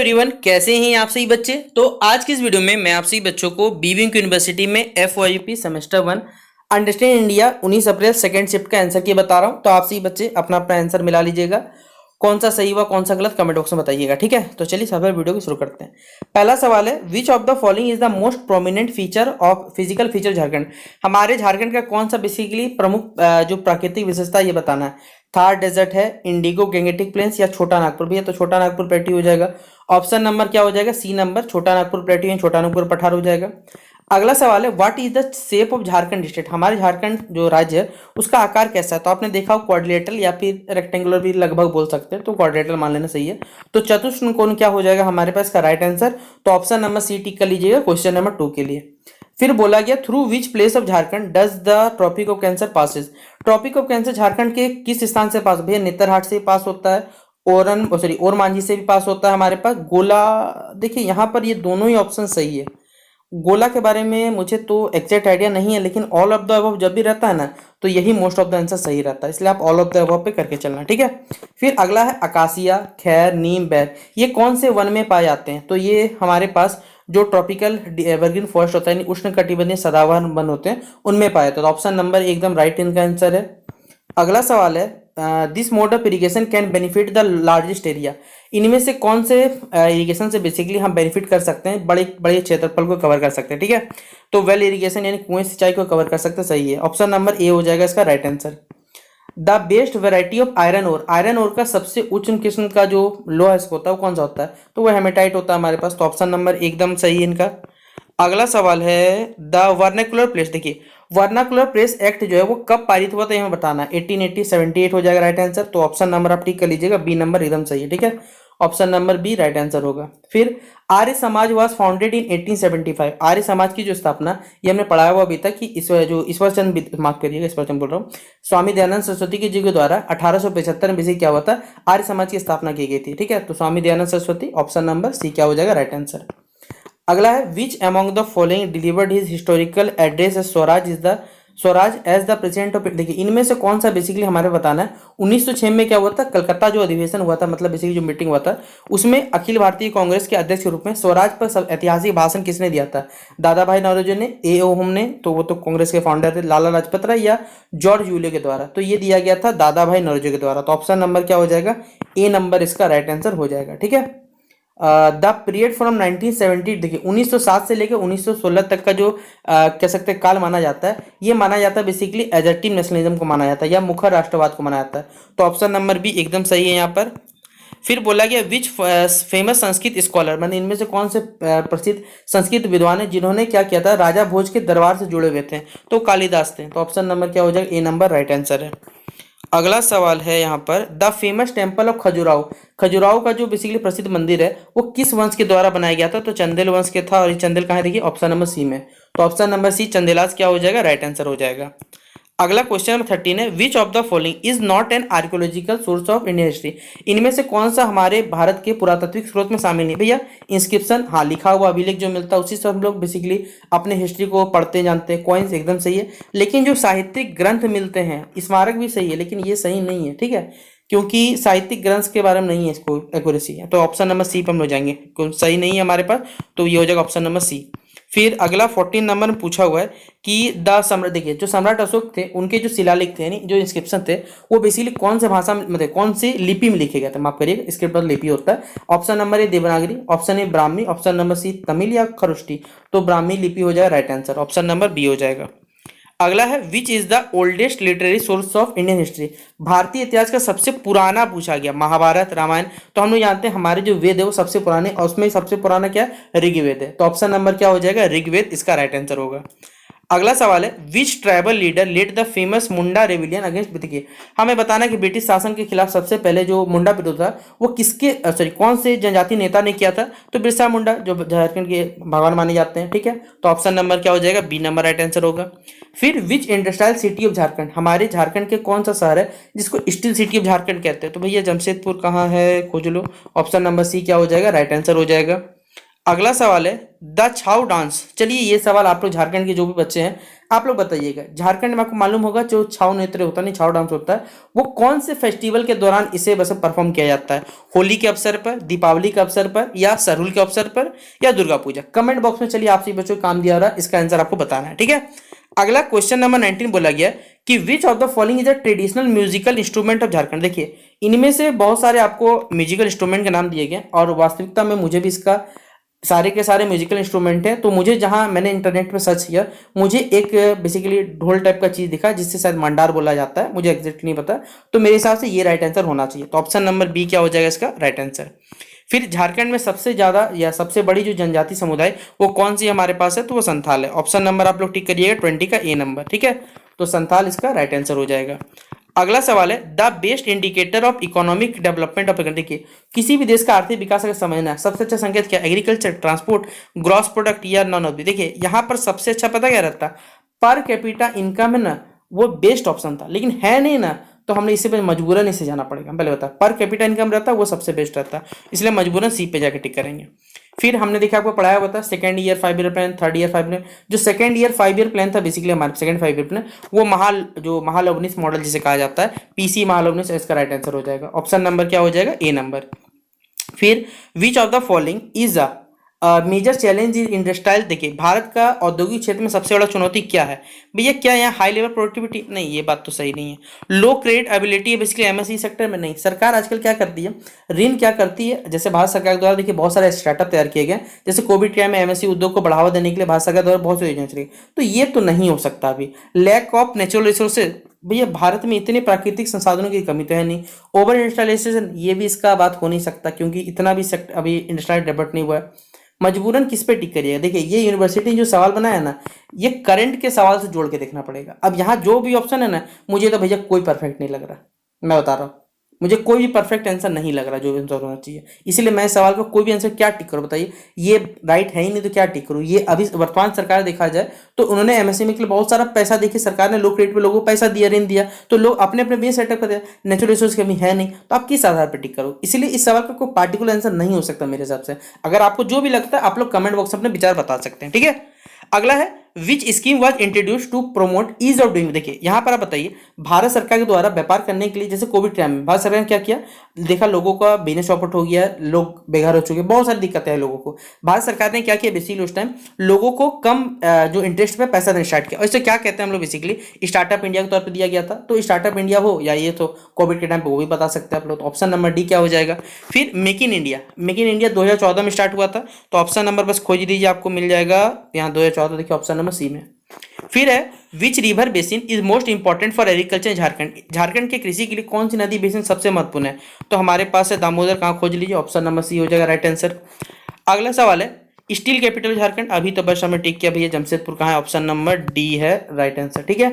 Everyone, कैसे हैं आप सभी बच्चे। तो आज की इस वीडियो में मैं आप सभी बच्चों को बीविंग यूनिवर्सिटी में FYP सेमेस्टर 1 अंडरस्टैंड इंडिया 19 अप्रैल सेकंड शिफ्ट का आंसर की बता रहा हूं। तो आप सभी बच्चे अपना अपना आंसर मिला लीजिएगा, कौन सा सही हुआ कौन सा गलत कमेंट बॉक्स में बताइएगा, ठीक है। तो चलिए सबसे वीडियो को शुरू करते हैं। पहला सवाल है, विच of the following is the most prominent feature of physical feature Jharkhand. हमारे झारखंड का कौन सा बेसिकली प्रमुख जो प्राकृतिक विशेषता ये बताना है। थार डेजर्ट है, इंडिगो गैंगेटिक प्लेन्स या छोटा नागपुर भी है, तो छोटा नागपुर प्लेट्यू हो जाएगा। ऑप्शन नंबर क्या हो जाएगा, सी नंबर, छोटा नागपुर प्लेट्यू या छोटा नागपुर पठार हो जाएगा। अगला सवाल है, what is the shape of Jharkhand state. हमारे झारखंड जो राज्य है उसका आकार कैसा है। तो आपने देखा हो क्वाड्रिलेटरल या फिर रेक्टेंगुलर भी लगभग बोल सकते हैं, तो क्वाड्रिलेटरल मान लेना सही है। तो चतुष्कोण क्या हो जाएगा हमारे पास का राइट आंसर। तो ऑप्शन नंबर सी टिक कर लीजिएगा क्वेश्चन नंबर 2 के लिए। फिर बोला गया, through which place of Jharkhand does the Tropic of Cancer passes. Tropic of Cancer Jharkhand के किस स्थान से पास। भैया नेतरहाट से पास होता है, और मांझी से भी पास होता है हमारे पास। गोला, देखिए यहाँ पर ये दोनों ही ऑप्शन सही है। गोला के बारे में मुझे तो एग्जैक्ट आइडिया नहीं है, लेकिन ऑल ऑफ द अबव जब भी रहता है ना तो यही मोस्ट ऑफ द आंसर सही रहता है, इसलिए आप ऑल ऑफ द अबव पे करके चलना, ठीक है। फिर अगला है अकासिया, खैर, नीम, बैर, ये कौन से वन में पाए जाते हैं। तो ये हमारे पास जो ट्रॉपिकल एवरग्रीन फॉरेस्ट होता है, उष्ण कटिबंधीय सदाबहार वन होते हैं, उनमें पाए जाते हैं। तो ऑप्शन नंबर एकदम राइट इनका आंसर है। अगला सवाल है, this mode of irrigation can benefit the largest area. इनमें से कौन से इरिगेशन से बेसिकली हम बेनिफिट कर सकते हैं, बड़े बड़े क्षेत्रफल को कवर कर सकते हैं, ठीक है। तो वेल इरिगेशन यानी कुएं सिंचाई को कवर कर सकते हैं, सही है। ऑप्शन नंबर ए हो जाएगा इसका right answer. The best variety of iron ore, iron ore का सबसे उच्च किस्म का जो लोहा होता है वो कौन सा होता है। तो वो हेमेटाइट होता है हमारे पास। तो ऑप्शन नंबर एकदम सही है इनका। अगला सवाल है, द वर्नाकुलर प्लेस। देखिए वर्नाकुलर प्रेस एक्ट जो है वो कब पारित हुआ, तो ये हमें बताना है। 1880, 78 हो जाएगा राइट आंसर। तो ऑप्शन नंबर आप टिक कर लीजिएगा, बी नंबर एकदम सही है, ठीक है। Option number B right answer होगा। फिर Arya Samaj was founded in 1875। Arya Samaj की जो स्थापना ये हमने पढ़ाया हुआ अभी तक कि ईश्वरचंद, माफ करिएगा ईश्वरचंद बोल रहा हूँ, स्वामी दयानंद सरस्वती जी के द्वारा 1875 में बेसिक क्या हुआ था, आर्य समाज की स्थापना की गई थी, ठीक है। तो Swami Dayanand Saraswati, option number C क्या हो जाएगा राइट आंसर। अगला है, which among the following delivered his historical address Swaraj as the president of. देखिए इनमें से कौन सा बेसिकली हमारे बताना है। 1906 में क्या हुआ था, कलकत्ता जो अधिवेशन हुआ था, मतलब बेसिकली जो मीटिंग हुआ था, उसमें अखिल भारतीय कांग्रेस के अध्यक्ष के रूप में स्वराज पर सब ऐतिहासिक भाषण किसने दिया था। दादा भाई नौरोजी ने, ए.ओ. होम ने, तो वो तो कांग्रेस के फाउंडर थे, लाला लाजपत राय या जॉर्ज यूलियो के द्वारा। तो ये दिया गया था दादा भाई नौरोजी के द्वारा। तो ऑप्शन नंबर क्या हो जाएगा, ए नंबर इसका राइट आंसर हो जाएगा, ठीक है। द पीरियड फ्रॉम 1970, देखिए 1907 से लेकर 1916 तक का जो कह सकते हैं काल माना जाता है, ये माना जाता है बेसिकली एजर्टिव नेशनलिज्म को माना जाता है या मुखर राष्ट्रवाद को माना जाता है। तो ऑप्शन नंबर बी एकदम सही है यहाँ पर। फिर बोला गया, विच फेमस संस्कृत स्कॉलर, मतलब इनमें से कौन से प्रसिद्ध संस्कृत विद्वान है जिन्होंने क्या किया था, राजा भोज के दरबार से जुड़े हुए थे। तो कालिदास थे। तो ऑप्शन नंबर क्या हो जाएगा, ए नंबर राइट आंसर है। अगला सवाल है यहाँ पर, the famous temple of Khajuraho. Khajuraho का जो बेसिकली प्रसिद्ध मंदिर है वो किस वंश के द्वारा बनाया गया था। तो चंदेल वंश के था, और ये चंदेल कहाँ है, देखिए ऑप्शन नंबर सी में। तो ऑप्शन नंबर सी चंदेलास क्या हो जाएगा, राइट आंसर हो जाएगा। अगला क्वेश्चन नंबर 13 है, विच of the following is not an archaeological source of Indian history. इनमें से कौन सा हमारे भारत के पुरातात्विक स्रोत में शामिल नहीं। भैया इंस्क्रिप्शन, हाँ, लिखा हुआ अभिलेख जो मिलता है उसी से हम लोग बेसिकली अपने हिस्ट्री को पढ़ते जानते हैं। कॉइन्स एकदम सही है, लेकिन जो साहित्यिक ग्रंथ मिलते हैं, स्मारक भी सही है, लेकिन ये सही नहीं है, ठीक है, क्योंकि साहित्यिक ग्रंथ के बारे में नहीं है इसको एक्यूरेसी है। तो ऑप्शन नंबर सी पर हम लोग जाएंगे, सही नहीं है हमारे पास, तो ये हो जाएगा ऑप्शन नंबर सी। फिर अगला 14 नंबर में पूछा हुआ है कि द सम्राट, देखिए जो सम्राट अशोक थे उनके जो शिलालेख थे यानी जो इंस्क्रिप्शन थे वो बेसिकली कौन से भाषा में, मतलब कौन सी लिपि में लिखे गए थे, माफ करिएगा स्क्रिप्ट लिपि होता है। Option number A Devanagari, option A Brahmi, option number C Tamil या खरुष्टी। तो ब्राह्मी लिपि हो जाएगा right answer, option number B हो जाएगा। अगला है, which is the oldest literary source of Indian history. भारतीय इतिहास का सबसे पुराना पूछा गया, महाभारत, रामायण। तो हम लोग जानते हैं हमारे जो वेद है वो सबसे पुराने, और उसमें सबसे पुराना क्या है, ऋग्वेद है। तो ऑप्शन नंबर क्या हो जाएगा, ऋग्वेद इसका राइट आंसर होगा। अगला सवाल है, which tribal leader led the famous Munda rebellion against. देखिए हमें बताना कि ब्रिटिश शासन के खिलाफ सबसे पहले जो मुंडा विद्रोह था वो किसके कौन से जनजाति नेता ने किया था। तो बिरसा मुंडा जो झारखंड के भगवान माने जाते हैं, ठीक है। तो ऑप्शन नंबर क्या हो जाएगा, बी नंबर राइट आंसर होगा। फिर विच इंडस्ट्रियल सिटी ऑफ झारखंड, हमारे झारखंड के कौन सा शहर है जिसको स्टील सिटी ऑफ झारखंड कहते हैं। तो भैया जमशेदपुर कहाँ है, खोज लो। ऑप्शन नंबर सी क्या हो जाएगा, राइट आंसर हो जाएगा। अगला सवाल है द छाऊ डांस। चलिए ये सवाल आप लोग झारखंड के जो भी बच्चे हैं आप लोग बताइएगा। झारखंड में आपको मालूम होगा जो छाऊ नृत्य होता है, नहीं छाऊ डांस होता है, वो कौन से फेस्टिवल के दौरान इसे बस परफॉर्म किया जाता है? होली के अवसर पर, दीपावली के अवसर पर, या सरहुल के अवसर पर, या दुर्गा पूजा? कमेंट बॉक्स में चलिए आपसे बच्चों को काम दिया रहा है, इसका आंसर आपको बताना है, ठीक है। अगला क्वेश्चन नंबर 19 बोला गया कि विच of the following is a traditional musical instrument of Jharkhand. देखिए इनमें से बहुत सारे आपको म्यूजिकल इंस्ट्रूमेंट के नाम दिए गए और वास्तविकता में मुझे भी इसका सारे के सारे म्यूजिकल इंस्ट्रूमेंट हैं। तो मुझे जहां मैंने इंटरनेट पे सर्च किया मुझे एक बेसिकली ढोल टाइप का चीज दिखा जिससे शायद मंडार बोला जाता है, मुझे एग्जैक्टली नहीं पता। तो मेरे हिसाब से ये राइट आंसर होना चाहिए। तो ऑप्शन नंबर बी क्या हो जाएगा इसका राइट आंसर। फिर झारखंड में सबसे ज्यादा या सबसे बड़ी जो जनजाति समुदाय वो कौन सी हमारे पास है? तो वो संथाल है। ऑप्शन नंबर आप लोग टिक करिएगा 20 का ए नंबर, ठीक है। तो संथाल इसका राइट आंसर हो जाएगा। अगला सवाल है the best indicator of economic development of country. देखिए किसी भी देश का आर्थिक विकास अगर समझना है सबसे अच्छा संकेत क्या? एग्रीकल्चर, ट्रांसपोर्ट, ग्रॉस प्रोडक्ट या नॉन ऑफ। देखिए यहाँ पर सबसे अच्छा पता क्या रहता? पर कैपिटा इनकम है ना, वो बेस्ट ऑप्शन था, लेकिन है नहीं ना, तो हमने इसी पे मजबूरन इसे जाना पड़ेगा। पहले बता, पर कैपिटा इनकम रहता है वो सबसे बेस्ट रहता है, इसलिए मजबूरन सी पे जाके टिक करेंगे। फिर हमने देखा आपको पढ़ाया हुआ था second year 5 year plan, third year 5 year. जो सेकंड ईयर 5 ईयर प्लान था बेसिकली हमारे सेकंड 5 ईयर प्लान, वो महालवनिस मॉडल जिसे कहा जाता है, पीसी महालवनिस, इसका राइट आंसर हो जाएगा। ऑप्शन नंबर क्या हो जाएगा? A number. फिर which of the following is a major challenge in industrial. देखिए भारत का औद्योगिक क्षेत्र में सबसे बड़ा चुनौती क्या है भैया? क्या यहाँ हाई लेवल प्रोडक्टिविटी? नहीं, ये बात तो सही नहीं है। लो क्रेडिट एबिलिटी है बेसिकली एमएसई सेक्टर में? नहीं। सरकार आजकल क्या करती है? ऋण क्या करती है? जैसे भारत सरकार द्वारा देखिए बहुत सारे स्टार्टअप तैयार किए गए, जैसे कोविड टाइम में एमएसई उद्योग को बढ़ावा देने के लिए भारत सरकार द्वारा बहुत सी योजना चली। तो ये तो नहीं हो सकता अभी। लैक ऑफ नेचुरल रिसोर्सेज, भैया भारत में इतने प्राकृतिक संसाधनों की कमी तो है नहीं। ओवर इंडस्ट्रियलाइजेशन, ये भी इसका बात हो नहीं सकता क्योंकि इतना भी अभी इंडस्ट्रियल डेवलप नहीं हुआ है। मजबूरन किस पे टिक करिएगा? देखिए ये यूनिवर्सिटी जो सवाल बनाया ना, ये करंट के सवाल से जोड़ के देखना पड़ेगा। अब यहाँ जो भी ऑप्शन है ना, मुझे तो भैया कोई परफेक्ट नहीं लग रहा, मैं बता रहा हूँ, मुझे कोई भी परफेक्ट आंसर नहीं लग रहा जो भी आंसर होना चाहिए। इसलिए मैं सवाल को कोई भी आंसर क्या टिक करूँ बताइए? ये राइट है ही नहीं तो क्या टिक करूँ? ये अभी वर्तमान सरकार देखा जाए तो उन्होंने एमएसएमई के लिए बहुत सारा पैसा, देखिए सरकार ने लो क्रेडिट पे लोगों को पैसा दिया, ऋण दिया, तो लोग अपने अपने बिजनेस सेटअप कर दिया। नेचुरल रिसोर्स की कमी है नहीं, तो आप किस आधार पर टिक करो? इसलिए इस सवाल का कोई पार्टिकुलर आंसर नहीं हो सकता मेरे हिसाब से। अगर आपको जो भी लगता है आप लोग कमेंट बॉक्स में अपने विचार बता सकते हैं, ठीक है। अगला है which scheme was introduce to promote ease of doing. देखिए यहां पर आप बताइए भारत सरकार के द्वारा व्यापार करने के लिए, जैसे कोविड टाइम में भारत सरकार ने क्या किया? देखा लोगों का बिजनेस चौपट हो गया, लोग बेघर हो चुके, बहुत सारी दिक्कतें हैं लोगों को। भारत सरकार ने क्या किया बेसिकली उस टाइम? लोगों को कम जो इंटरेस्ट पे पैसा देना स्टार्ट किया। और इसे क्या कहते हैं हम लोग? बेसिकली स्टार्टअप इंडिया के तौर पर दिया गया था। तो स्टार्टअप इंडिया हो या ये तो कोविड के टाइम पे वो भी बता सकते हैं आप लोग। तो ऑप्शन नंबर डी क्या हो जाएगा? फिर मेक इन इंडिया, 2014 में स्टार्ट हुआ था। तो ऑप्शन नंबर बस खोज लीजिए, आपको मिल जाएगा यहाँ 2014, देखिए ऑप्शन नंबर सी में। फिर है which river basin is most important for agriculture Jharkhand. Jharkhand के कृषि के लिए कौन सी नदी बेसिन सबसे महत्वपूर्ण है? तो हमारे पास है दामोदर, कहाँ खोज लीजिए, ऑप्शन नंबर सी हो जाएगा राइट आंसर। अगला सवाल है स्टील कैपिटल झारखंड। अभी तो बस हमें टिक किया भैया, जमशेदपुर कहाँ है? ऑप्शन नंबर डी है राइट आंसर, ठीक है।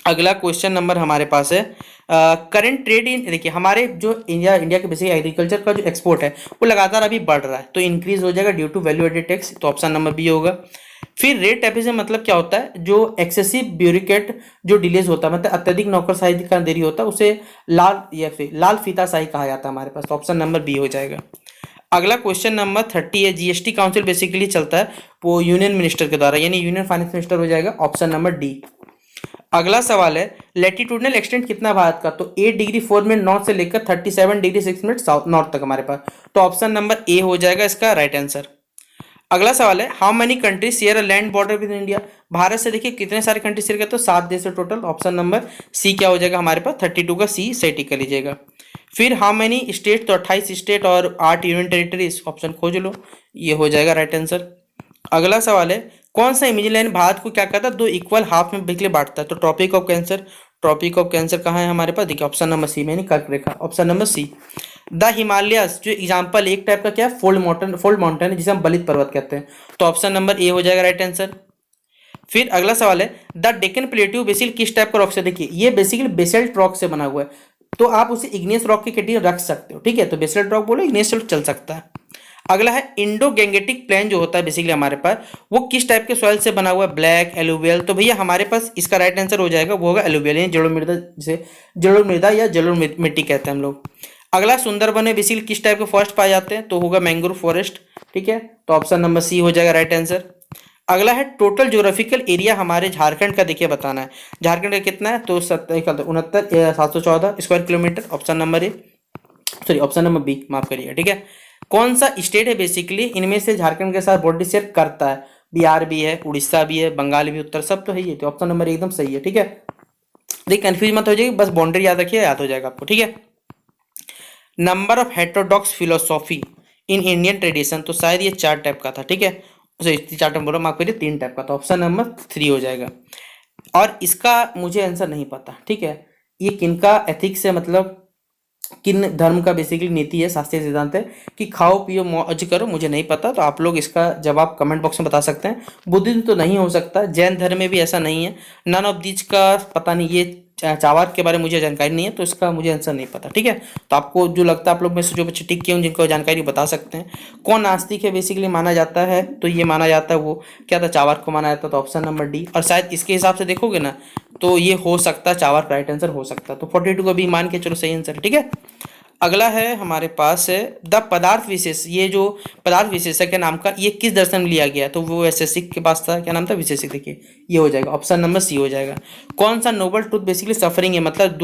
अगला क्वेश्चन नंबर हमारे पास है करंट ट्रेड इन। देखिए हमारे जो इंडिया के बेसिक एग्रीकल्चर का जो एक्सपोर्ट है वो लगातार अभी बढ़ रहा है, तो इंक्रीज हो जाएगा due to value added tax. तो ऑप्शन नंबर बी होगा। फिर रेट टैपेज मतलब क्या होता है? जो एक्सेसिव ब्यूरोक्रेट जो डिलेज होता है, मतलब अत्यधिक नौकरशाही का देरी होता है, उसे लाल फीताशाही कहा जाता है हमारे पास। तो ऑप्शन नंबर बी हो जाएगा। अगला क्वेश्चन नंबर 30 है जीएसटी काउंसिल बेसिकली चलता है वो यूनियन मिनिस्टर के द्वारा, यानी यूनियन फाइनेंस मिनिस्टर हो जाएगा। Option number D. अगला सवाल है लैटिट्यूडनल एक्सटेंट कितना भारत का? तो 8 डिग्री 4 मिनट नॉर्थ से लेकर 37 डिग्री 6 मिनट साउथ नॉर्थ तक हमारे पास। तो ऑप्शन नंबर ए हो जाएगा इसका राइट आंसर। अगला सवाल है how many countries share a land border with India. Bharat से देखिए कितने सारे कंट्री शेयर करते हैं? तो 7 देश है टोटल। ऑप्शन नंबर सी क्या हो जाएगा हमारे पास? 32 का सी सही टिक कर लीजिएगा। फिर हाउ मेनी स्टेट? तो 28 स्टेट और 8 यूनियन टेरिटरीज। ऑप्शन खोज लो, ये हो जाएगा राइट आंसर। अगला सवाल है कौन सा इमेज लाइन भारत को क्या कहता है? 2 इक्वल हाफ में बिजली बांटता है। तो Tropic of Cancer, Tropic of Cancer कहाँ है हमारे पास? देखिए ऑप्शन नंबर सी में, नहीं कर्क रेखा, option number C. The Himalayas जो एग्जाम्पल एक टाइप का क्या है? फोल्ड माउंटेन है जिसे हम बलित पर्वत कहते हैं। तो ऑप्शन नंबर ए हो जाएगा राइट आंसर। फिर अगला सवाल है द डेक्कन प्लेट्यू बेसिल किस टाइप का रॉक से? देखिए ये बेसिकली बेसल्ट रॉक से बना हुआ है, तो आप उसे इग्नियस रॉक की कैटेगरी रख सकते हो, ठीक है। तो बेसल्ट रॉक बोलो, इग्नियस चल सकता है। अगला है इंडो गैंगेटिक प्लेन जो होता है बेसिकली हमारे पास, वो किस टाइप के सॉइल से बना हुआ है? Black, alluvial. तो भैया हमारे पास इसका राइट आंसर हो जाएगा वो होगा एलुवियल, यानी जलोढ़ मृदा, जिसे जलोढ़ मृदा या जलोढ़ मिट्टी कहते हैं हम लोग। अगला सुंदरबन में बेसिकली किस टाइप के फॉरेस्ट पाए जाते हैं, तो होगा मैंग्रोव फॉरेस्ट। ठीक है, तो ऑप्शन नंबर सी हो जाएगा राइट आंसर। अगला है टोटल ज्योग्राफिकल एरिया हमारे झारखंड का देखिए बताना है। झारखंड का कितना है, तो 69,714 square kilometre, option number A, sorry option number B, माफ करिएगा। ठीक है, कौन सा स्टेट है बेसिकली इनमें से झारखंड के साथ बॉर्डर शेयर करता है, बिहार भी है, उड़ीसा भी है, बंगाल भी, उत्तर सब तो है ही है, तो ऑप्शन नंबर एकदम सही है। ठीक है, देखिए कंफ्यूज मत हो जाइए, बस बाउंड्री याद रखिए, याद हो जाएगा आपको। ठीक है, number of heterodox philosophy in Indian tradition, तो शायद ये 4 टाइप का था। ठीक है, सॉरी 4 टाइप बोला, माफ करिए 3 टाइप का, तो ऑप्शन नंबर 3 हो जाएगा। और इसका मुझे आंसर नहीं पता। ठीक है, ये किनका एथिक्स है, मतलब किन धर्म का बेसिकली नीति है, शास्त्रीय सिद्धांत है कि खाओ पियो मौज करो, मुझे नहीं पता, तो आप लोग इसका जवाब कमेंट बॉक्स में बता सकते हैं। बुद्धिज्म तो नहीं हो सकता, जैन धर्म में भी ऐसा नहीं है, नन ऑफ दीज का पता नहीं, ये चावार के बारे में मुझे जानकारी नहीं है, तो इसका मुझे आंसर नहीं पता। ठीक है, तो आपको जो लगता है आप लोग में से जो बच्चे टिक किए हों जिनको जानकारी बता सकते हैं। कौन नास्तिक है बेसिकली माना जाता है, तो ये माना जाता है वो क्या था, चावार को माना जाता है, तो ऑप्शन नंबर डी। और शायद इसके हिसाब से देखोगे ना तो ये हो सकता है चावार राइट आंसर हो सकता है, तो 42 को भी मान के चलो सही आंसर है। ठीक है, अगला है हमारे पास है द पदार्थ विशेष, ये जो पदार्थ विशेषक के नाम का ये किस दर्शन में लिया गया, तो वो वैशेषिक के पास था, क्या नाम था, विशेषिक। देखिए ये हो जाएगा, ऑप्शन नंबर सी हो जाएगा। कौन सा नोबल ट्रूथ बेसिकली सफरिंग है, मतलब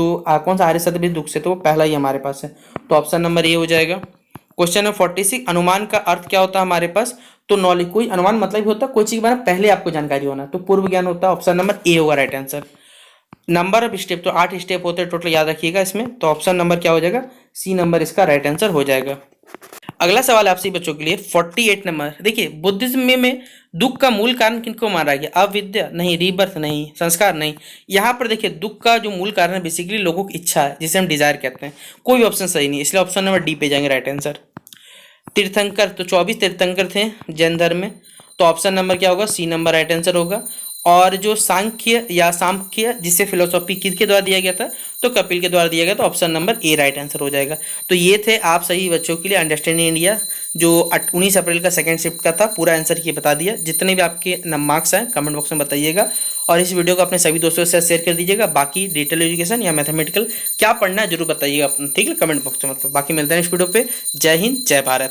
कौन सा आर्य सत्य भी दुख से, तो वो पहला ही हमारे पास है, तो ऑप्शन नंबर ए हो जाएगा। क्वेश्चन नंबर 46, अनुमान का अर्थ क्या होता है हमारे पास, तो नॉलेज, कोई अनुमान मतलब ही होता है कोई चीज के बारे में पहले आपको जानकारी होना, तो पूर्व ज्ञान होता है, ऑप्शन नंबर ए होगा right answer. Number of step, तो 8 स्टेप होते हैं टोटल, याद रखिएगा इसमें, तो ऑप्शन नंबर क्या हो जाएगा, सी नंबर इसका राइट आंसर हो जाएगा। अगला सवाल आपसे बच्चों के लिए 48 नंबर, देखिए बुद्धिज्म में दुख का मूल कारण किनको माना गया, अविद्या नहीं, रीबर्थ नहीं, संस्कार नहीं। यहाँ पर देखिए दुख का जो मूल कारण है बेसिकली लोगों की इच्छा है, जिसे हम डिजायर कहते हैं, कोई भी ऑप्शन सही नहीं, इसलिए ऑप्शन नंबर डी पे जाएंगे राइट आंसर। तीर्थंकर, तो 24 तीर्थंकर थे जैन धर्म में, तो ऑप्शन नंबर क्या होगा, सी नंबर राइट आंसर होगा। और जो सांख्य या सांख्य जिसे फिलोसॉफी किसके द्वारा दिया गया था, तो कपिल के द्वारा दिया गया, तो ऑप्शन नंबर ए राइट आंसर हो जाएगा। तो ये थे आप सही बच्चों के लिए अंडरस्टैंडिंग इंडिया जो 19 अप्रैल का सेकंड शिफ्ट का था, पूरा आंसर ये बता दिया। जितने भी आपके मार्क्स हैं कमेंट बॉक्स में बताइएगा, और इस वीडियो को अपने सभी दोस्तों के साथ शेयर कर दीजिएगा। बाकी डिटेल एजुकेशन या मैथमेटिकल क्या पढ़ना है जरूर बताइएगा अपना, ठीक है, कमेंट बॉक्स में। मतलब बाकी मिलते हैं इस वीडियो पे। जय हिंद, जय भारत।